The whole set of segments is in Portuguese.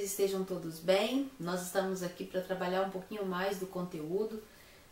estejam todos bem. Nós estamos aqui para trabalhar um pouquinho mais do conteúdo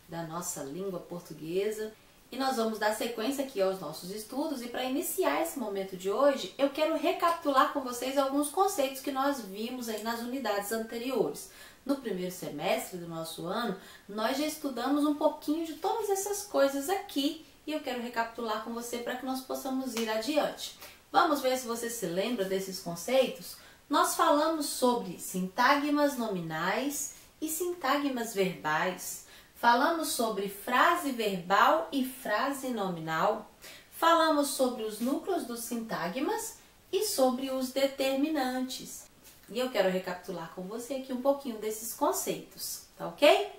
da nossa língua portuguesa e nós vamos dar sequência aqui aos nossos estudos. E para iniciar esse momento de hoje, eu quero recapitular com vocês alguns conceitos que nós vimos aí nas unidades anteriores. No primeiro semestre do nosso ano, nós já estudamos um pouquinho de todas essas coisas aqui e eu quero recapitular com você para que nós possamos ir adiante. Vamos ver se você se lembra desses conceitos? Nós falamos sobre sintagmas nominais e sintagmas verbais. Falamos sobre frase verbal e frase nominal. Falamos sobre os núcleos dos sintagmas e sobre os determinantes. E eu quero recapitular com você aqui um pouquinho desses conceitos, tá ok?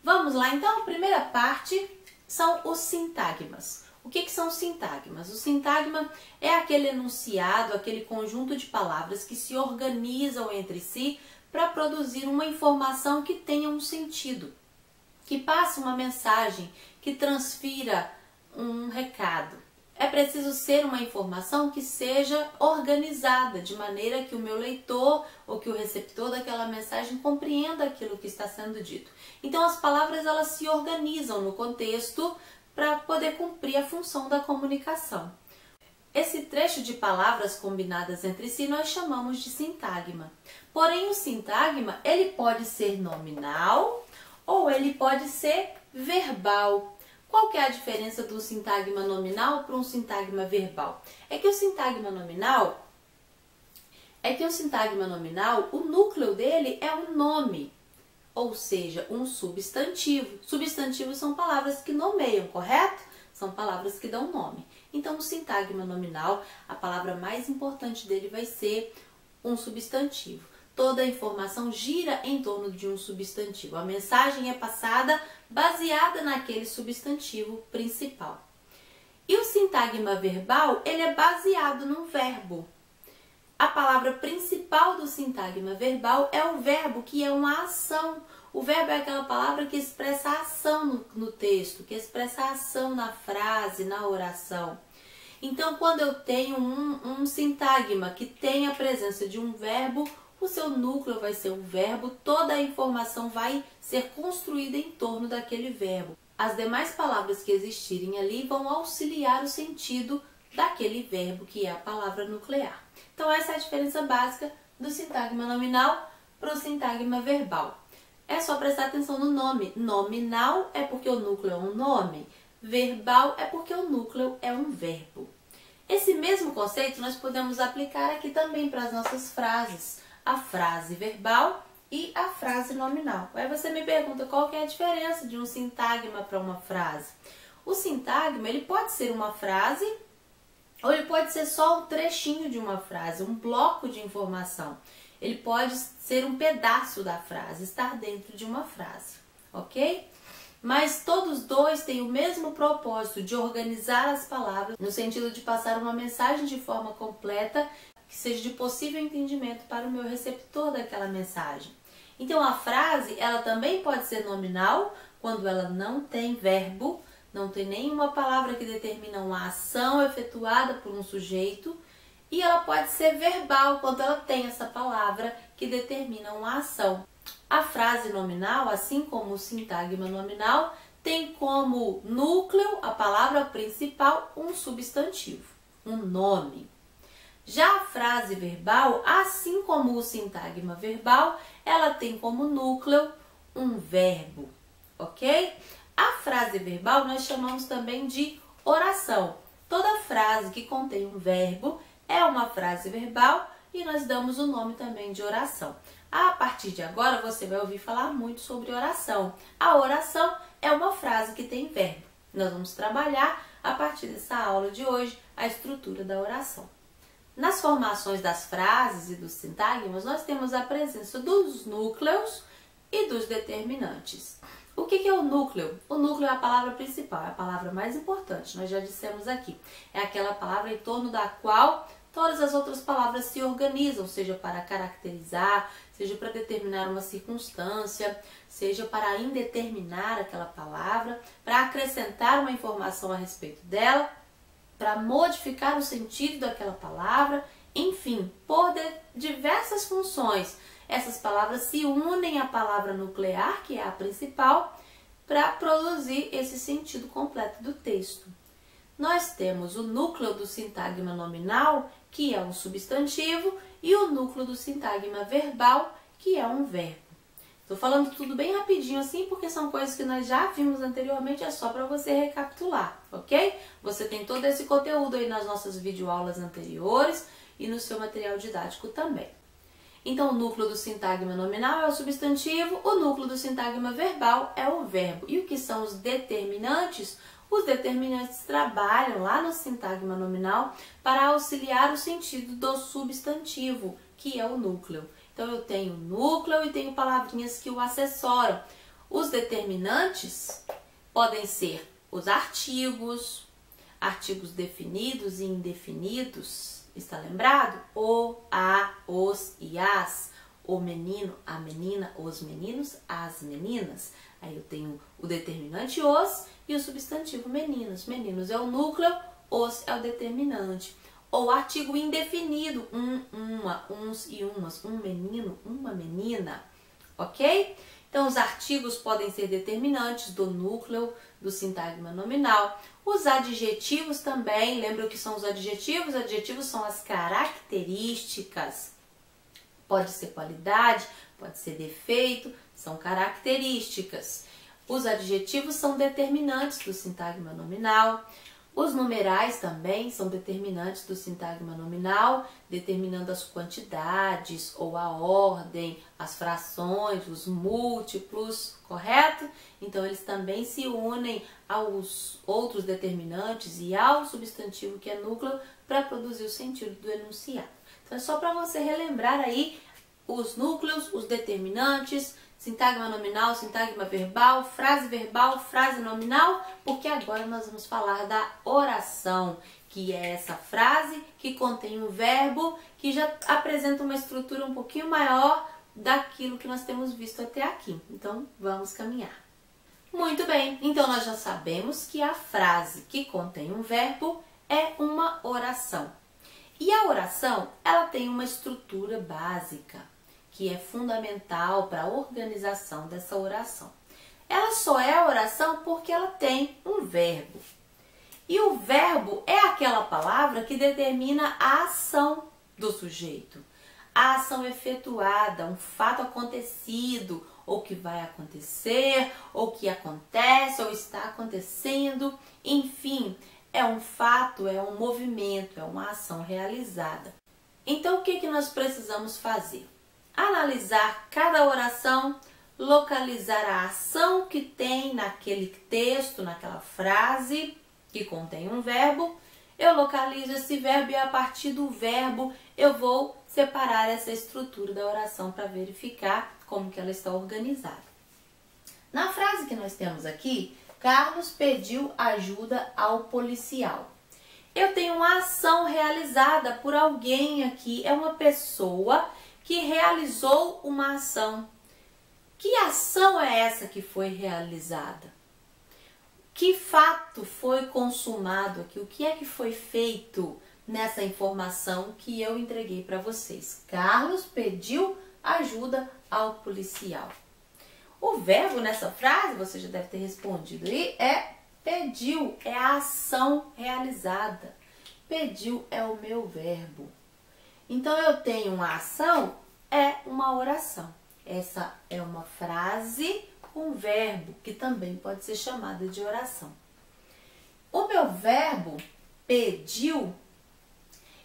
Vamos lá então, a primeira parte são os sintagmas. O que são sintagmas? O sintagma é aquele enunciado, aquele conjunto de palavras que se organizam entre si para produzir uma informação que tenha um sentido, que passe uma mensagem, que transfira um recado. É preciso ser uma informação que seja organizada, de maneira que o meu leitor ou que o receptor daquela mensagem compreenda aquilo que está sendo dito. Então as palavras elas se organizam no contexto para poder cumprir a função da comunicação. Esse trecho de palavras combinadas entre si nós chamamos de sintagma. Porém, o sintagma ele pode ser nominal ou ele pode ser verbal. Qual que é a diferença do sintagma nominal para um sintagma verbal? É que o sintagma nominal, o núcleo dele é um nome. Ou seja, um substantivo. Substantivos são palavras que nomeiam, correto? São palavras que dão nome. Então, o sintagma nominal, a palavra mais importante dele vai ser um substantivo. Toda a informação gira em torno de um substantivo. A mensagem é passada baseada naquele substantivo principal. E o sintagma verbal, ele é baseado num verbo. A palavra principal do sintagma verbal é o verbo, que é uma ação. O verbo é aquela palavra que expressa a ação no texto, que expressa a ação na frase, na oração. Então, quando eu tenho um sintagma que tem a presença de um verbo, o seu núcleo vai ser o verbo, toda a informação vai ser construída em torno daquele verbo. As demais palavras que existirem ali vão auxiliar o sentido daquele verbo, que é a palavra nuclear. Então, essa é a diferença básica do sintagma nominal para o sintagma verbal. É só prestar atenção no nome. Nominal é porque o núcleo é um nome. Verbal é porque o núcleo é um verbo. Esse mesmo conceito nós podemos aplicar aqui também para as nossas frases. A frase verbal e a frase nominal. Aí você me pergunta qual que é a diferença de um sintagma para uma frase. O sintagma ele pode ser uma frase ou ele pode ser só um trechinho de uma frase, um bloco de informação. Ele pode ser um pedaço da frase, estar dentro de uma frase, ok? Mas todos dois têm o mesmo propósito de organizar as palavras no sentido de passar uma mensagem de forma completa que seja de possível entendimento para o meu receptor daquela mensagem. Então a frase, ela também pode ser nominal quando ela não tem verbo, não tem nenhuma palavra que determina uma ação efetuada por um sujeito, e ela pode ser verbal quando ela tem essa palavra que determina uma ação. A frase nominal, assim como o sintagma nominal, tem como núcleo, a palavra principal, um substantivo, um nome. Já a frase verbal, assim como o sintagma verbal, ela tem como núcleo um verbo, ok? A frase verbal nós chamamos também de oração. Toda frase que contém um verbo é uma frase verbal e nós damos o nome também de oração. A partir de agora você vai ouvir falar muito sobre oração. A oração é uma frase que tem verbo. Nós vamos trabalhar a partir dessa aula de hoje a estrutura da oração. Nas formações das frases e dos sintagmas nós temos a presença dos núcleos e dos determinantes. O que é o núcleo? O núcleo é a palavra principal, é a palavra mais importante, nós já dissemos aqui. É aquela palavra em torno da qual todas as outras palavras se organizam, seja para caracterizar, seja para determinar uma circunstância, seja para indeterminar aquela palavra, para acrescentar uma informação a respeito dela, para modificar o sentido daquela palavra, enfim, por diversas funções. essas palavras se unem à palavra nuclear, que é a principal, para produzir esse sentido completo do texto. Nós temos o núcleo do sintagma nominal, que é um substantivo, e o núcleo do sintagma verbal, que é um verbo. Estou falando tudo bem rapidinho assim, porque são coisas que nós já vimos anteriormente, é só para você recapitular, ok? Você tem todo esse conteúdo aí nas nossas videoaulas anteriores e no seu material didático também. Então, o núcleo do sintagma nominal é o substantivo, o núcleo do sintagma verbal é o verbo. E o que são os determinantes? Os determinantes trabalham lá no sintagma nominal para auxiliar o sentido do substantivo, que é o núcleo. Então, eu tenho núcleo e tenho palavrinhas que o acessoram. Os determinantes podem ser os artigos, artigos definidos e indefinidos. Está lembrado? O, a, os e as. O menino, a menina, os meninos, as meninas. Aí eu tenho o determinante os e o substantivo meninos. Meninos é o núcleo, os é o determinante. Ou artigo indefinido, uma, uns e umas, um menino, uma menina, ok? Então, os artigos podem ser determinantes do núcleo do sintagma nominal. Os adjetivos também, lembra o que são os adjetivos? Os adjetivos são as características. Pode ser qualidade, pode ser defeito, são características. Os adjetivos são determinantes do sintagma nominal. Os numerais também são determinantes do sintagma nominal, determinando as quantidades ou a ordem, as frações, os múltiplos, correto? Então, eles também se unem aos outros determinantes e ao substantivo que é núcleo para produzir o sentido do enunciado. Então, é só para você relembrar aí os núcleos, os determinantes, sintagma nominal, sintagma verbal, frase nominal, porque agora nós vamos falar da oração, que é essa frase que contém um verbo que já apresenta uma estrutura um pouquinho maior daquilo que nós temos visto até aqui. Então, vamos caminhar. Muito bem, então nós já sabemos que a frase que contém um verbo é uma oração. E a oração, ela tem uma estrutura básica, que é fundamental para a organização dessa oração. Ela só é oração porque ela tem um verbo. E o verbo é aquela palavra que determina a ação do sujeito. A ação efetuada, um fato acontecido, ou que vai acontecer, ou que acontece, ou está acontecendo, enfim, é um fato, é um movimento, é uma ação realizada. Então, o que nós precisamos fazer? Analisar cada oração, localizar a ação que tem naquele texto, naquela frase que contém um verbo. Eu localizo esse verbo e a partir do verbo eu vou separar essa estrutura da oração para verificar como que ela está organizada. Na frase que nós temos aqui, Carlos pediu ajuda ao policial. Eu tenho uma ação realizada por alguém aqui, é uma pessoa que realizou uma ação. Que ação é essa que foi realizada? Que fato foi consumado aqui? O que é que foi feito nessa informação que eu entreguei para vocês? Carlos pediu ajuda ao policial. O verbo nessa frase, você já deve ter respondido aí, é pediu, é a ação realizada. Pediu é o meu verbo. Então, eu tenho uma ação, é uma oração. Essa é uma frase com verbo, que também pode ser chamada de oração. O meu verbo, pediu,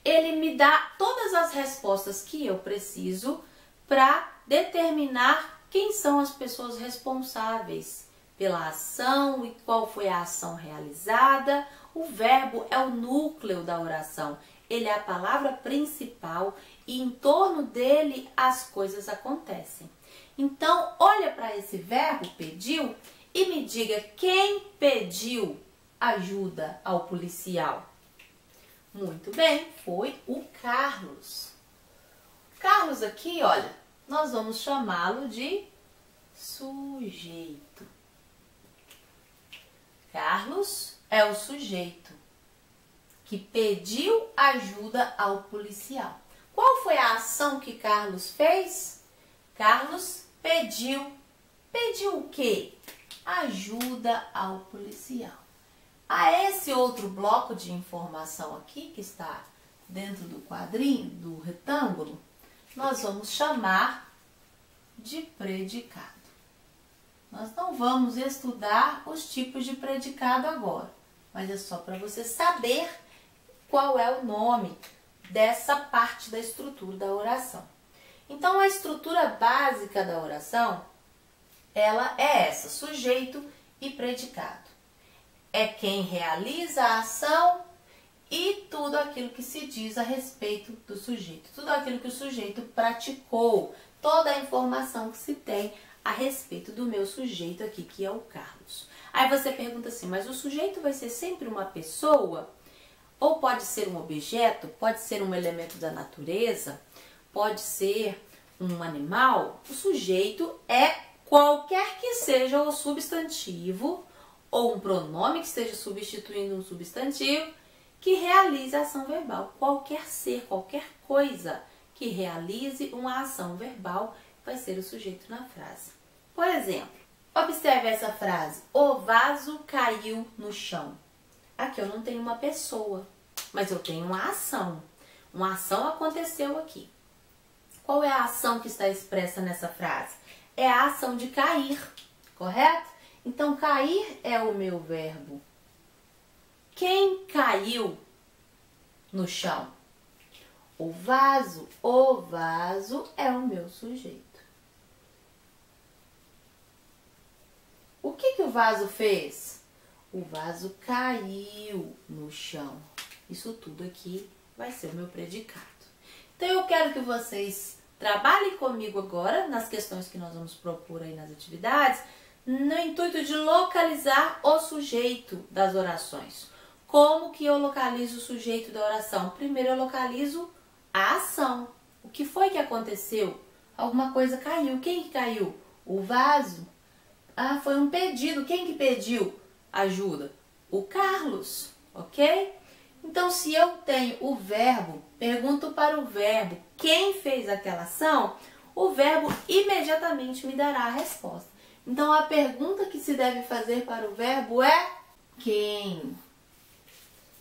ele me dá todas as respostas que eu preciso para determinar quem são as pessoas responsáveis pela ação e qual foi a ação realizada. O verbo é o núcleo da oração. Ele é a palavra principal e em torno dele as coisas acontecem. Então, olha para esse verbo, pediu, e me diga quem pediu ajuda ao policial. Muito bem, foi o Carlos. Carlos aqui, olha, nós vamos chamá-lo de sujeito. Carlos é o sujeito que pediu ajuda ao policial. Qual foi a ação que Carlos fez? Carlos pediu. Pediu o quê? Ajuda ao policial. A esse outro bloco de informação aqui, que está dentro do quadrinho, do retângulo, nós vamos chamar de predicado. Nós não vamos estudar os tipos de predicado agora, mas é só para você saber qual é o nome dessa parte da estrutura da oração. Então, a estrutura básica da oração, ela é essa, sujeito e predicado. É quem realiza a ação e tudo aquilo que se diz a respeito do sujeito. Tudo aquilo que o sujeito praticou, toda a informação que se tem a respeito do meu sujeito aqui, que é o Carlos. Aí você pergunta assim, mas o sujeito vai ser sempre uma pessoa? Ou pode ser um objeto? Pode ser um elemento da natureza? Pode ser um animal? O sujeito é qualquer que seja o substantivo ou um pronome que esteja substituindo um substantivo que realize a ação verbal. Qualquer ser, qualquer coisa que realize uma ação verbal vai ser o sujeito na frase. Por exemplo, observe essa frase. O vaso caiu no chão. Aqui eu não tenho uma pessoa, mas eu tenho uma ação. Uma ação aconteceu aqui. Qual é a ação que está expressa nessa frase? É a ação de cair, correto? Então, cair é o meu verbo. Quem caiu no chão? O vaso é o meu sujeito. O que o vaso fez? O vaso caiu no chão. Isso tudo aqui vai ser o meu predicado. Então, eu quero que vocês trabalhem comigo agora nas questões que nós vamos propor aí nas atividades, no intuito de localizar o sujeito das orações. Como que eu localizo o sujeito da oração? Primeiro eu localizo a ação. O que foi que aconteceu? Alguma coisa caiu. Quem que caiu? O vaso. Ah, foi um pedido. Quem que pediu ajuda? O Carlos, ok? Então, se eu tenho o verbo, pergunto para o verbo quem fez aquela ação, o verbo imediatamente me dará a resposta. Então, a pergunta que se deve fazer para o verbo é quem?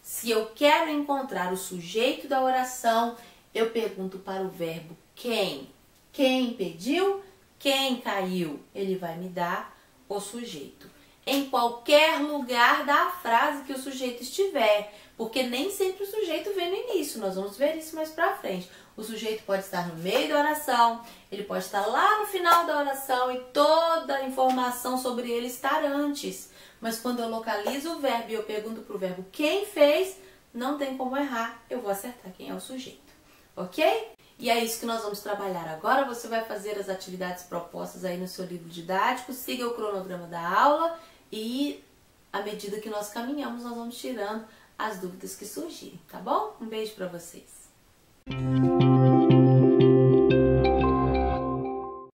Se eu quero encontrar o sujeito da oração, eu pergunto para o verbo quem. Quem pediu? Quem caiu? Ele vai me dar o sujeito. Em qualquer lugar da frase que o sujeito estiver, porque nem sempre o sujeito vem no início, nós vamos ver isso mais pra frente. O sujeito pode estar no meio da oração, ele pode estar lá no final da oração e toda a informação sobre ele estar antes. Mas quando eu localizo o verbo e eu pergunto pro verbo quem fez, não tem como errar, eu vou acertar quem é o sujeito, ok? E é isso que nós vamos trabalhar agora. Você vai fazer as atividades propostas aí no seu livro didático, siga o cronograma da aula e à medida que nós caminhamos, nós vamos tirando as dúvidas que surgirem, tá bom? Um beijo para vocês!